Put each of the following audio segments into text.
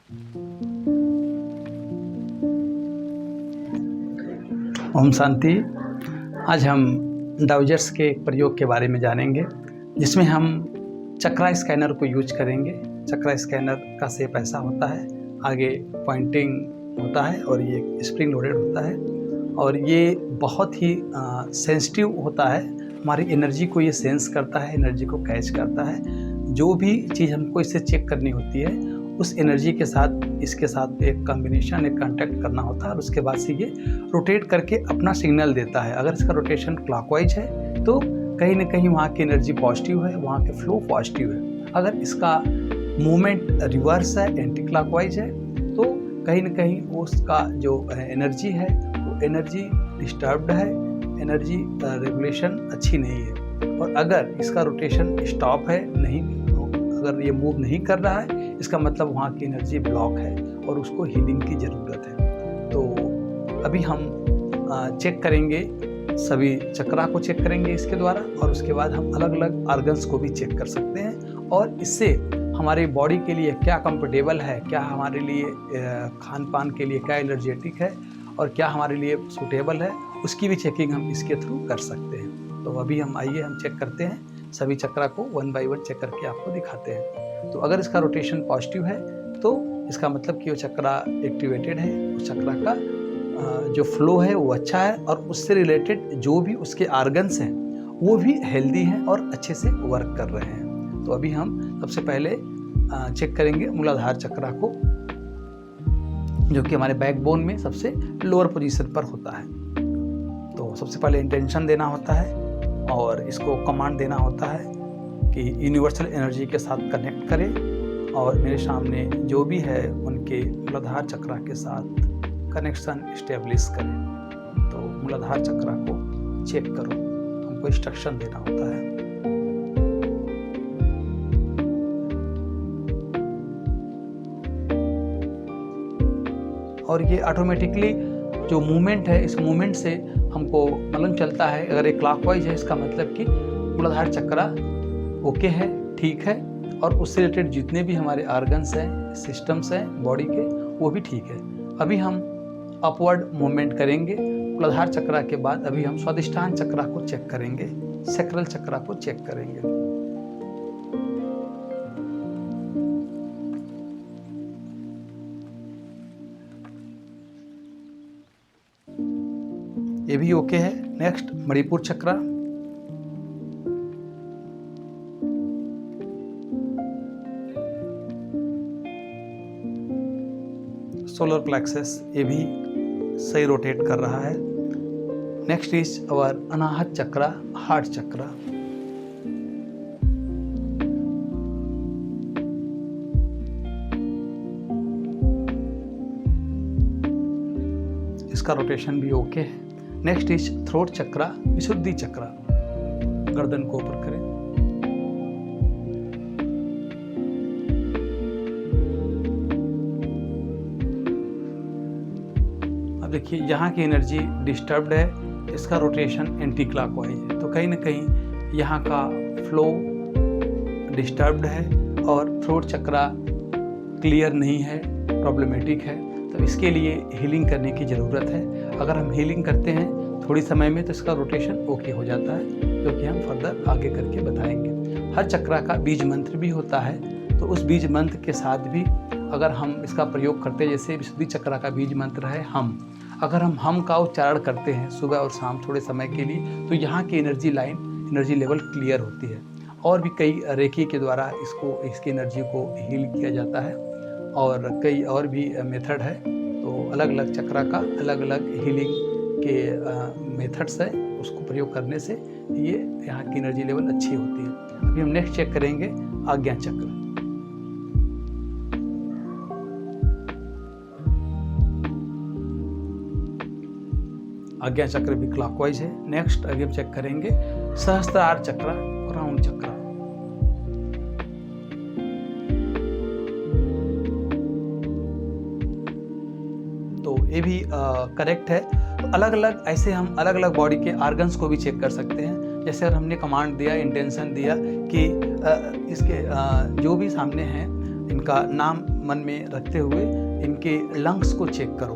ओम शांति। आज हम डाउजर्स के प्रयोग के बारे में जानेंगे, जिसमें हम चक्रा स्कैनर को यूज करेंगे। चक्रा स्कैनर का शेप ऐसा होता है, आगे पॉइंटिंग होता है और ये स्प्रिंग लोडेड होता है और ये बहुत ही सेंसिटिव होता है। हमारी एनर्जी को ये सेंस करता है, एनर्जी को कैच करता है। जो भी चीज़ हमको इससे चेक करनी होती है, उस एनर्जी के साथ इसके साथ एक कॉम्बिनेशन, एक कांटेक्ट करना होता है और उसके बाद से ये रोटेट करके अपना सिग्नल देता है। अगर इसका रोटेशन क्लॉकवाइज है तो कहीं ना कहीं वहाँ की एनर्जी पॉजिटिव है, वहाँ के फ्लो पॉजिटिव है। अगर इसका मूवमेंट रिवर्स है, एंटी क्लॉकवाइज है, तो कहीं ना कहीं उसका जो एनर्जी है वो एनर्जी डिस्टर्ब्ड है, एनर्जी रेगुलेशन अच्छी नहीं है। और अगर इसका रोटेशन स्टॉप है, नहीं, अगर ये मूव नहीं कर रहा है, इसका मतलब वहाँ की एनर्जी ब्लॉक है और उसको हीलिंग की ज़रूरत है। तो अभी हम चेक करेंगे, सभी चक्रा को चेक करेंगे इसके द्वारा और उसके बाद हम अलग अलग ऑर्गन्स को भी चेक कर सकते हैं और इससे हमारी बॉडी के लिए क्या कंफर्टेबल है, क्या हमारे लिए खान पान के लिए क्या एनर्जेटिक है और क्या हमारे लिए सूटेबल है, उसकी भी चेकिंग हम इसके थ्रू कर सकते हैं। तो अभी हम आइए हम चेक करते हैं, सभी चक्रा को 1 बाय 1 चेक करके आपको दिखाते हैं। तो अगर इसका रोटेशन पॉजिटिव है तो इसका मतलब कि वो चक्रा एक्टिवेटेड है, उस चक्रा का जो फ्लो है वो अच्छा है और उससे रिलेटेड जो भी उसके ऑर्गन्स हैं वो भी हेल्दी हैं और अच्छे से वर्क कर रहे हैं। तो अभी हम सबसे पहले चेक करेंगे मूलाधार चक्रा को, जो कि हमारे बैकबोन में सबसे लोअर पोजीशन पर होता है। तो सबसे पहले इंटेंशन देना होता है और इसको कमांड देना होता है कि यूनिवर्सल एनर्जी के साथ कनेक्ट करें और मेरे सामने जो भी है उनके मूलाधार चक्रा के साथ कनेक्शन इस्टेब्लिश करें। तो मूलाधार चक्रा को चेक करो, हमको इंस्ट्रक्शन देना होता है। और ये ऑटोमेटिकली जो मूवमेंट है, इस मूवमेंट से हमको मालूम चलता है, अगर ये क्लॉकवाइज है इसका मतलब कि मूलाधार चक्रा ओके है, ठीक है और उससे रिलेटेड जितने भी हमारे ऑर्गन्स हैं, सिस्टम्स हैं बॉडी के, वो भी ठीक है। अभी हम अपवर्ड मूवमेंट करेंगे मूलाधार चक्रा के बाद। अभी हम स्वादिष्ठान चक्रा को चेक करेंगे, सैक्रल चक्रा को चेक करेंगे। ये भी ओके है। Next Manipur chakra, solar plexus, ये भी सही रोटेट कर रहा है। Next is our Anahata chakra, heart chakra. इसका रोटेशन भी ओके है। Next is throat chakra, Vishuddhi chakra. गर्दन को ऊपर करें। अब देखिए यहाँ की एनर्जी डिस्टर्ब्ड है, इसका रोटेशन एंटी क्लॉकवाइज है, तो कहीं ना कहीं यहाँ का फ्लो डिस्टर्ब्ड है और थ्रोट चक्रा क्लियर नहीं है, प्रॉब्लमेटिक है। तो इसके लिए हीलिंग करने की ज़रूरत है। अगर हम हीलिंग करते हैं थोड़ी समय में तो इसका रोटेशन ओके हो जाता है, जो कि हम फर्दर आगे करके बताएंगे। हर चक्रा का बीज मंत्र भी होता है, तो उस बीज मंत्र के साथ भी अगर हम इसका प्रयोग करते हैं, जैसे विशुद्धि चक्रा का बीज मंत्र है हम, अगर हम का उच्चारण करते हैं सुबह और शाम थोड़े समय के लिए, तो यहाँ की energy line, energy level clear होती है। और भी कई रेकी के द्वारा इसकी एनर्जी को हील किया जाता है और कई और भी मेथड है। तो अलग अलग चक्रा का अलग अलग हीलिंग के मेथड्स है, उसको प्रयोग करने से ये यहाँ की एनर्जी लेवल अच्छी होती है। अभी हम नेक्स्ट चेक करेंगे आज्ञा चक्र। आज्ञा चक्र भी क्लॉकवाइज है। नेक्स्ट अभी हम चेक करेंगे सहस्त्रार चक्र, क्राउन चक्र। तो ये भी करेक्ट है। तो अलग अलग ऐसे हम अलग अलग बॉडी के ऑर्गन्स को भी चेक कर सकते हैं। जैसे हमने कमांड दिया, इंटेंशन दिया कि इसके जो भी सामने हैं इनका नाम मन में रखते हुए इनके लंग्स को चेक करो।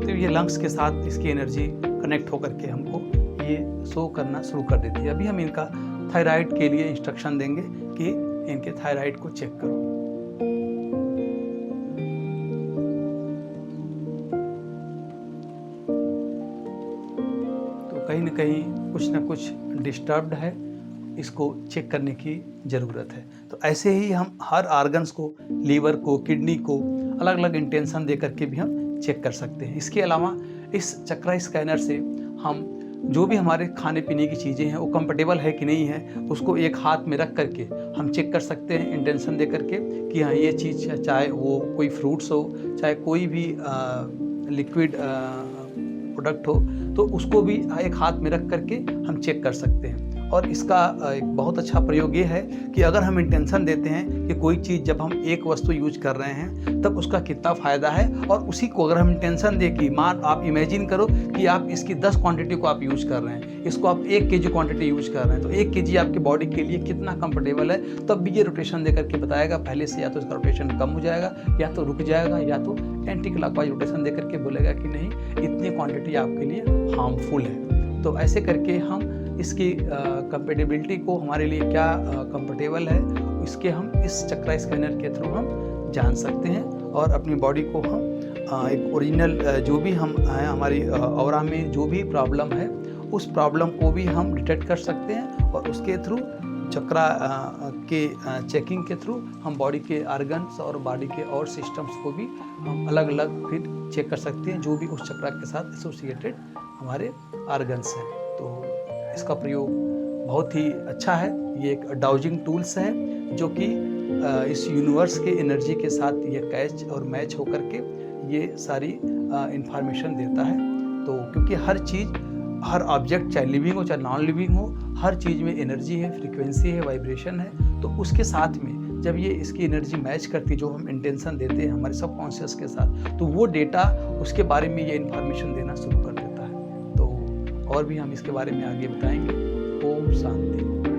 तो ये लंग्स के साथ इसकी एनर्जी कनेक्ट होकर के हमको ये शो करना शुरू कर देती है। अभी हम इनका थायराइड के लिए इंस्ट्रक्शन देंगे कि इनके थायराइड को चेक करो। तो कहीं ना कहीं कुछ ना कुछ डिस्टर्ब्ड है, इसको चेक करने की ज़रूरत है। तो ऐसे ही हम हर ऑर्गन्स को, लीवर को, किडनी को अलग अलग इंटेंशन दे करके भी हम चेक कर सकते हैं। इसके अलावा इस चक्रा स्कैनर से हम जो भी हमारे खाने पीने की चीज़ें हैं वो कंफर्टेबल है कि नहीं है, उसको एक हाथ में रख करके हम चेक कर सकते हैं इंटेंशन दे करके कि हाँ ये चीज़, चाहे वो कोई फ्रूट्स हो, चाहे कोई भी लिक्विड प्रोडक्ट हो, तो उसको भी एक हाथ में रख करके हम चेक कर सकते हैं। और इसका एक बहुत अच्छा प्रयोग ये है कि अगर हम इंटेंशन देते हैं कि कोई चीज़ जब हम एक वस्तु यूज कर रहे हैं तब उसका कितना फ़ायदा है, और उसी को अगर हम इंटेंशन दें कि मान आप इमेजिन करो कि आप इसकी 10 क्वांटिटी को आप यूज कर रहे हैं, इसको आप 1 kg क्वांटिटी यूज कर रहे हैं, तो 1 kg आपकी बॉडी के लिए कितना कंफर्टेबल है, तब भी ये रोटेशन दे करके बताएगा। पहले से या तो इसका रोटेशन कम हो जाएगा, या तो रुक जाएगा, या तो एंटी क्लॉकवाइज रोटेशन दे करके बोलेगा कि नहीं इतनी क्वांटिटी आपके लिए हार्मफुल है। तो ऐसे करके हम इसकी कंपेटेबिलिटी को, हमारे लिए क्या कंफर्टेबल है, इसके हम इस चक्रा स्कैनर के थ्रू हम जान सकते हैं, और अपनी बॉडी को हम एक ओरिजिनल जो भी हम हैं, हमारी ऑरा में जो भी प्रॉब्लम है उस प्रॉब्लम को भी हम डिटेक्ट कर सकते हैं, और उसके थ्रू चक्रा के चेकिंग के थ्रू हम बॉडी के ऑर्गन्स और बॉडी के और सिस्टम्स को भी हम अलग अलग फिर चेक कर सकते हैं, जो भी उस चक्रा के साथ एसोसिएटेड हमारे ऑर्गन्स हैं। तो इसका प्रयोग बहुत ही अच्छा है। ये एक डाउजिंग टूल्स है जो कि इस यूनिवर्स के एनर्जी के साथ ये कैच और मैच होकर के ये सारी इंफॉर्मेशन देता है। तो क्योंकि हर चीज़, हर ऑब्जेक्ट, चाहे लिविंग हो चाहे नॉन लिविंग हो, हर चीज़ में एनर्जी है, फ्रीक्वेंसी है, वाइब्रेशन है। तो उसके साथ में जब ये इसकी एनर्जी मैच करती है, जो हम इंटेंशन देते हैं हमारे सबकॉन्शियस के साथ, तो वो डेटा उसके बारे में ये इन्फॉर्मेशन देना शुरू कर देता है। तो और भी हम इसके बारे में आगे बताएंगे। ओम शांति।